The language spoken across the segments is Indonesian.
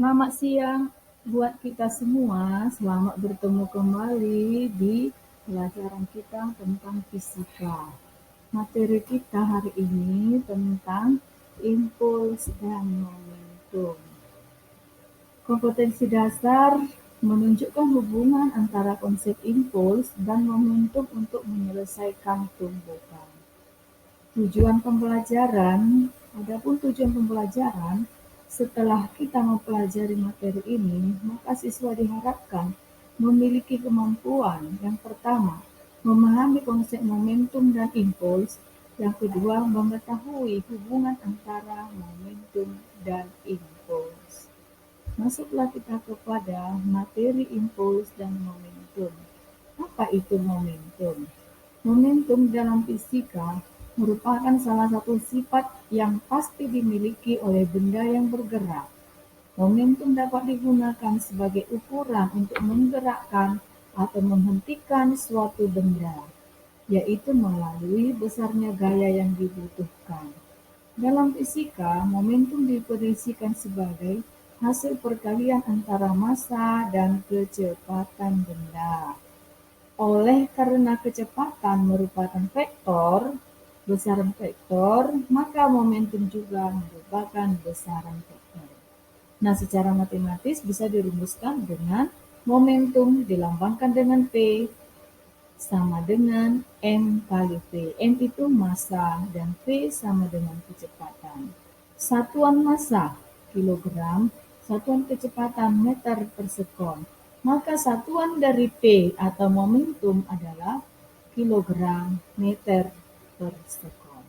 Selamat siang buat kita semua. Selamat bertemu kembali di pelajaran kita tentang fisika. Materi kita hari ini tentang impuls dan momentum. Kompetensi dasar menunjukkan hubungan antara konsep impuls dan momentum untuk menyelesaikan tumbukan. Adapun tujuan pembelajaran, setelah kita mempelajari materi ini, maka siswa diharapkan memiliki kemampuan yang pertama, memahami konsep momentum dan impuls, yang kedua, mengetahui hubungan antara momentum dan impuls. Masuklah kita kepada materi impuls dan momentum. Apa itu momentum? Momentum dalam fisika merupakan salah satu sifat yang pasti dimiliki oleh benda yang bergerak. Momentum dapat digunakan sebagai ukuran untuk menggerakkan atau menghentikan suatu benda, yaitu melalui besarnya gaya yang dibutuhkan. Dalam fisika, momentum didefinisikan sebagai hasil perkalian antara massa dan kecepatan benda. Oleh karena kecepatan merupakan vektor, besaran vektor, maka momentum juga merupakan besaran vektor. Nah, secara matematis bisa dirumuskan dengan momentum dilambangkan dengan P sama dengan M kali V. M itu massa dan V sama dengan kecepatan. Satuan massa kilogram, satuan kecepatan meter per sekon. Maka satuan dari P atau momentum adalah kilogram meter per sekon.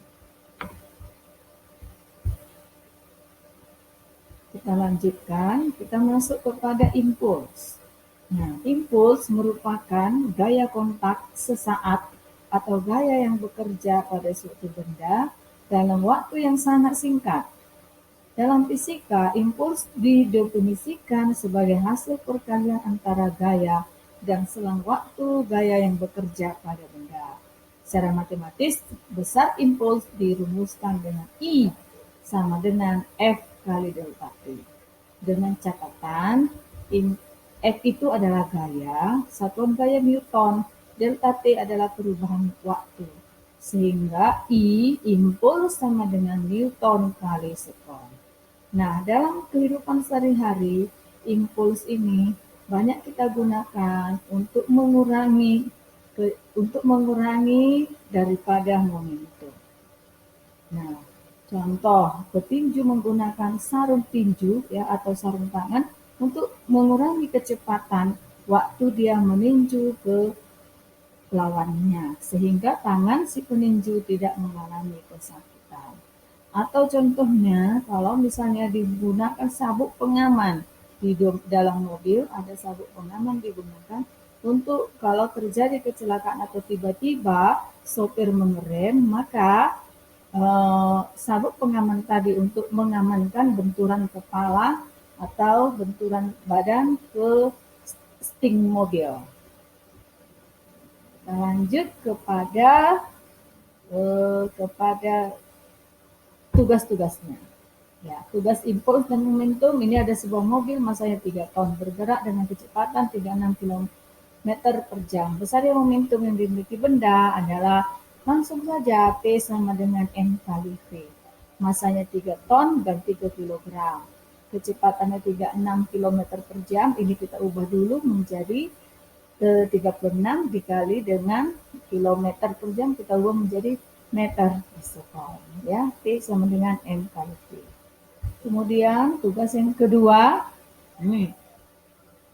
Kita lanjutkan, kita masuk kepada impuls. Nah, impuls merupakan gaya kontak sesaat atau gaya yang bekerja pada suatu benda dalam waktu yang sangat singkat. Dalam fisika, impuls didefinisikan sebagai hasil perkalian antara gaya dan selang waktu gaya yang bekerja pada benda. Secara matematis, besar impuls dirumuskan dengan I sama dengan F kali delta T. Dengan catatan, F itu adalah gaya, satuan gaya Newton, delta T adalah perubahan waktu. Sehingga I, impuls sama dengan Newton kali sekon. Nah, dalam kehidupan sehari-hari, impuls ini banyak kita gunakan untuk mengurangi daripada momentum. Nah, contoh, petinju menggunakan sarung tinju ya atau sarung tangan untuk mengurangi kecepatan waktu dia meninju ke lawannya, sehingga tangan si peninju tidak mengalami kesakitan. Atau contohnya, kalau misalnya digunakan sabuk pengaman di dalam mobil, ada sabuk pengaman digunakan untuk kalau terjadi kecelakaan atau tiba-tiba sopir mengerem, maka sabuk pengaman tadi untuk mengamankan benturan kepala atau benturan badan ke sting mobil. Kita lanjut kepada tugas-tugasnya. Ya, tugas impuls dan momentum ini ada sebuah mobil masanya 3 ton bergerak dengan kecepatan 36 km per jam. Besarnya momentum yang dimiliki benda adalah langsung saja P sama dengan M kali V. Masanya 3 ton dan 3 kg. Kecepatannya 36 km per jam. Ini kita ubah dulu menjadi 36 dikali dengan kilometer per jam, kita ubah menjadi meter per sekon. Ya, P sama dengan M kali V. Kemudian tugas yang kedua, ini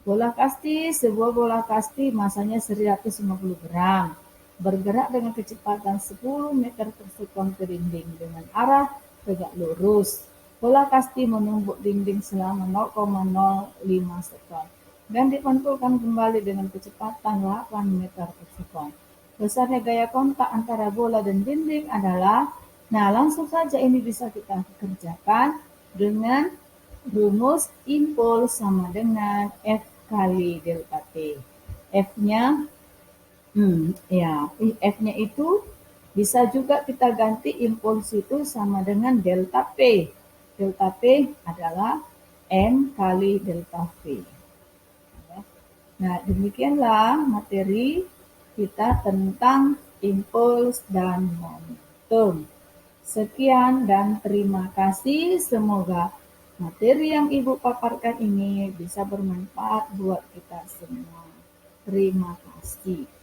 bola kasti, sebuah bola kasti masanya 150 gram, bergerak dengan kecepatan 10 meter per sekon ke dinding dengan arah tegak lurus. Bola kasti menumbuk dinding selama 0,05 sekon dan dipantulkan kembali dengan kecepatan 8 meter per sekon. Besarnya gaya kontak antara bola dan dinding adalah, nah langsung saja ini bisa kita kerjakan dengan rumus impuls sama dengan F kali delta T. F-nya F-nya itu bisa juga kita ganti impuls itu sama dengan delta P. Delta P adalah M kali delta V. Nah, demikianlah materi kita tentang impuls dan momentum. Sekian dan terima kasih. Semoga materi yang Ibu paparkan ini bisa bermanfaat buat kita semua. Terima kasih.